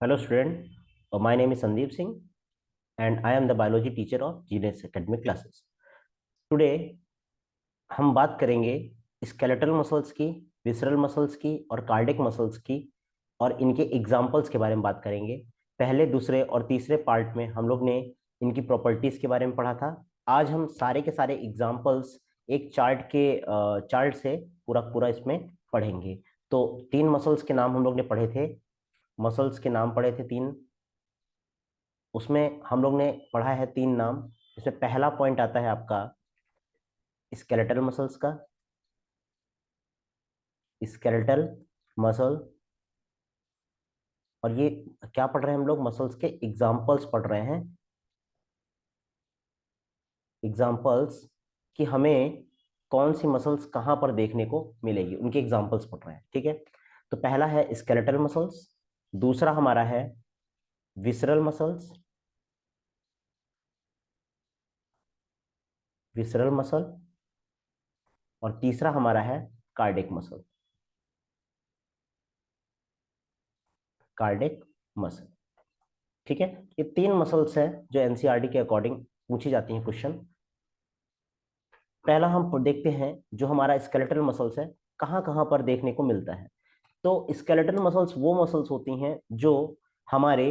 Hello student, my name is Sandeep Singh and I am the biology teacher of GNS Academic Classes. Today हम बात करेंगे skeletal muscles की, visceral muscles की और cardiac muscles की और इनके एग्जाम्पल्स के बारे में बात करेंगे। पहले, दूसरे और तीसरे पार्ट में हम लोग ने इनकी प्रॉपर्टीज के बारे में पढ़ा था। आज हम सारे के सारे एग्जाम्पल्स एक चार्ट से पूरा पूरा इसमें पढ़ेंगे। तो तीन मसल्स के नाम हम लोग ने पढ़े थे, मसल्स के नाम पढ़े थे तीन। उसमें हम लोग ने पढ़ा है तीन नाम। इसमें पहला पॉइंट आता है आपका स्केलेटल मसल्स का, स्केलेटल मसल। और ये क्या पढ़ रहे हैं हम लोग? मसल्स के एग्जाम्पल्स पढ़ रहे हैं, एग्जाम्पल्स कि हमें कौन सी मसल्स कहाँ पर देखने को मिलेगी, उनके एग्जाम्पल्स पढ़ रहे हैं। ठीक है, तो पहला है स्केलेटल मसल्स, दूसरा हमारा है विसरल मसल्स, विसरल मसल, और तीसरा हमारा है कार्डिक मसल, कार्डिक मसल। ठीक है, ये तीन मसल्स हैं जो एनसीईआरटी के अकॉर्डिंग पूछी जाती हैं क्वेश्चन। पहला हम देखते हैं जो हमारा स्केलेटल मसल्स है, कहाँ कहाँ पर देखने को मिलता है। तो स्केलेटल मसल्स वो मसल्स होती हैं जो हमारे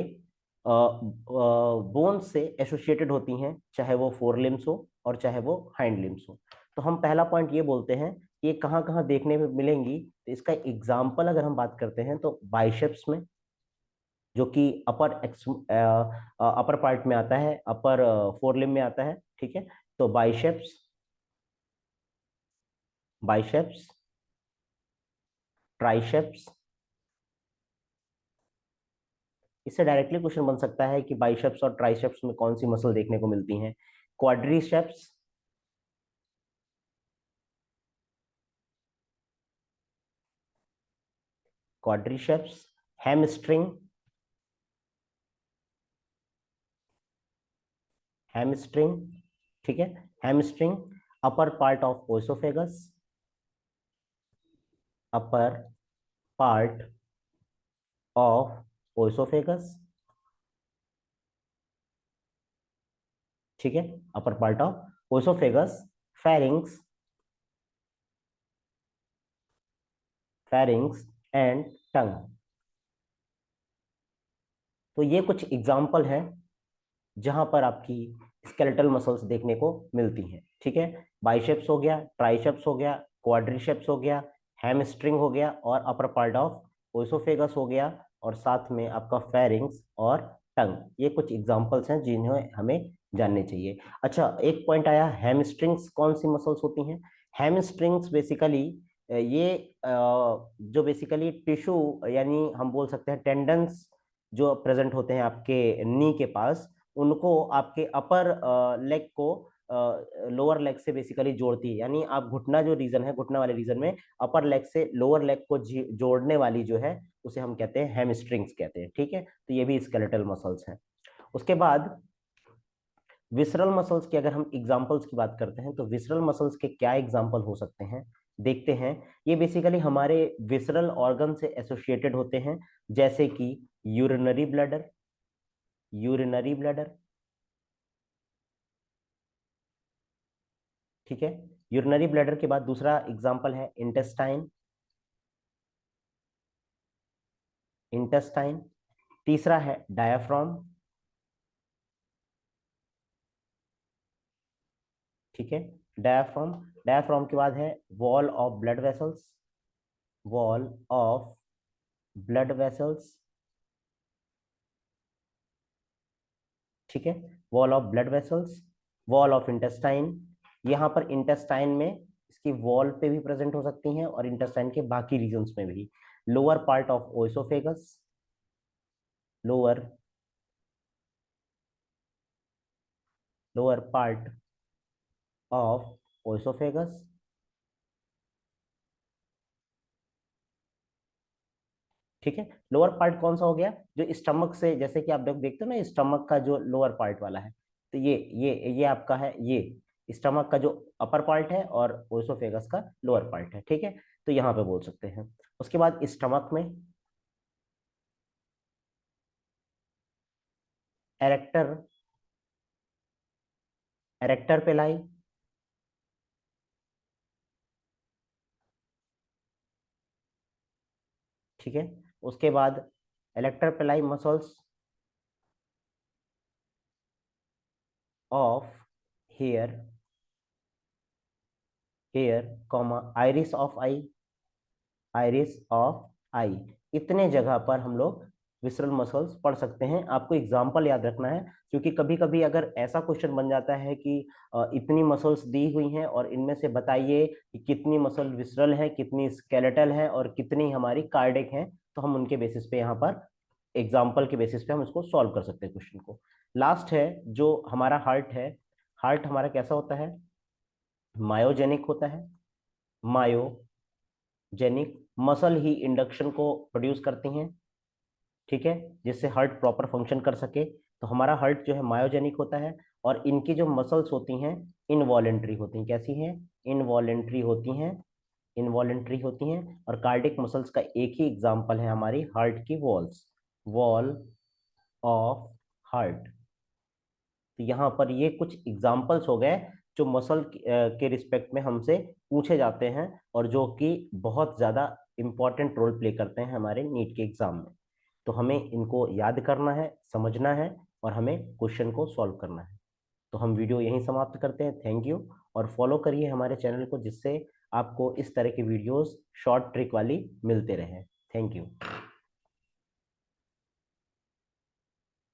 बोन्स से एसोसिएटेड होती हैं, चाहे वो फोर लिम्स हो और चाहे वो हाइंड लिम्स हो। तो हम पहला पॉइंट ये बोलते हैं कि ये कहाँ कहाँ देखने में मिलेंगी। तो इसका एग्जाम्पल अगर हम बात करते हैं तो बाइसेप्स में, जो कि अपर पार्ट में आता है, अपर फोर लिम्ब में आता है। ठीक है, तो बाइसेप्स, बाइसेप्स, ट्राइसेप्स। इससे डायरेक्टली क्वेश्चन बन सकता है कि बाइसेप्स और ट्राइसेप्स में कौन सी मसल देखने को मिलती हैं। Quadriceps, quadriceps, hamstring, hamstring. ठीक है, hamstring, upper part of oesophagus, upper part of oesophagus. ठीक है, upper part of oesophagus, pharynx, pharynx and tongue. तो ये कुछ एग्जाम्पल हैं जहां पर आपकी स्केलेटल मसल्स देखने को मिलती हैं। ठीक है, बाइसेप्स हो गया, ट्राइसेप्स हो गया, क्वाड्रिसेप्स हो गया, हैमस्ट्रिंग हो गया और अपर पार्ट ऑफ ओसोफेगस हो गया, और साथ में आपका फेरिंग्स और टंग। ये कुछ एग्जांपल्स हैं जिन्हें हमें जानने चाहिए। अच्छा, एक पॉइंट आया, हैमस्ट्रिंग्स कौन सी मसल्स होती हैं? हैमस्ट्रिंग्स बेसिकली ये जो बेसिकली टिश्यू, यानी हम बोल सकते हैं टेंडन्स जो प्रेजेंट होते हैं आपके नी के पास, उनको आपके अपर लेग को लोअर लेग से बेसिकली जोड़ती है। यानी आप घुटना, जो रीजन है, घुटना वाले रीजन में अपर लेग से लोअर लेग को जोड़ने वाली जो है, उसे हम कहते हैं हैमस्ट्रिंग्स कहते हैं। ठीक है, तो ये भी स्केलेटल मसल्स हैं। उसके बाद विसरल मसल्स की अगर हम एग्जांपल्स की बात करते हैं तो विसरल मसल्स के क्या एग्जांपल हो सकते हैं, देखते हैं। ये बेसिकली हमारे विसरल ऑर्गन से एसोसिएटेड होते हैं, जैसे कि यूरिनरी ब्लैडर, यूरिनरी ब्लैडर। ठीक है, यूरिनरी ब्लैडर के बाद दूसरा एग्जांपल है इंटेस्टाइन, इंटेस्टाइन। तीसरा है डायाफ्राम। ठीक है, डायाफ्राम। डायाफ्राम के बाद है wall of blood vessels, wall of blood vessels. ठीक है, wall of blood vessels, wall of intestine. यहाँ पर इंटेस्टाइन में इसकी वॉल पे भी प्रेजेंट हो सकती हैं और इंटेस्टाइन के बाकी रीजन्स में भी। Lower part of ओएसोफेगस, lower, lower part of ओएसोफेगस। ठीक है, लोअर पार्ट कौन सा हो गया? जो स्टमक से, जैसे कि आप देखते हो ना, स्टमक का जो लोअर पार्ट वाला है, तो ये आपका है, ये स्टमक का जो अपर पार्ट है और ओएसोफेगस का लोअर पार्ट है। ठीक है, तो यहाँ पे बोल सकते हैं। उसके बाद स्टमक में, एरेक्टर, एरेक्टर पेलाई, ठीक है। उसके बाद arrector pili muscles of hair, hair comma iris of eye, iris of eye, इतने जगह पर हम लोग विसरल मसल्स पढ़ सकते हैं। आपको एग्जाम्पल याद रखना है, क्योंकि कभी कभी अगर ऐसा क्वेश्चन बन जाता है कि इतनी मसल्स दी हुई हैं और इनमें से बताइए कि कितनी मसल विसरल है, कितनी स्केलेटल है और कितनी हमारी कार्डिक है, तो हम उनके बेसिस पे यहाँ पर एग्जाम्पल के बेसिस पे हम इसको सॉल्व कर सकते हैं क्वेश्चन को। लास्ट है जो हमारा हार्ट है, हार्ट हमारा कैसा होता है, मायोजेनिक होता है। मायोजेनिक मसल ही इंडक्शन को प्रोड्यूस करती हैं, ठीक है, जिससे हार्ट प्रॉपर फंक्शन कर सके। तो हमारा हार्ट जो है मायोजेनिक होता है, और इनकी जो मसल्स होती हैं इनवॉलेंट्री होती हैं। कैसी हैं? इनवॉलेंट्री होती हैं, इनवॉलेंट्री होती हैं। और कार्डिक मसल्स का एक ही एग्जांपल है हमारी हार्ट की वॉल्स, वॉल ऑफ हार्ट। तो यहाँ पर ये कुछ एग्जाम्पल्स हो गए जो मसल के रिस्पेक्ट में हमसे पूछे जाते हैं और जो कि बहुत ज़्यादा इंपॉर्टेंट रोल प्ले करते हैं हमारे नीट के एग्जाम में। तो हमें इनको याद करना है, समझना है और हमें क्वेश्चन को सॉल्व करना है। तो हम वीडियो यहीं समाप्त करते हैं। Thank you. और फॉलो करिए हमारे चैनल को, जिससे आपको इस तरह की वीडियोस शॉर्ट ट्रिक वाली मिलते रहे। Thank you.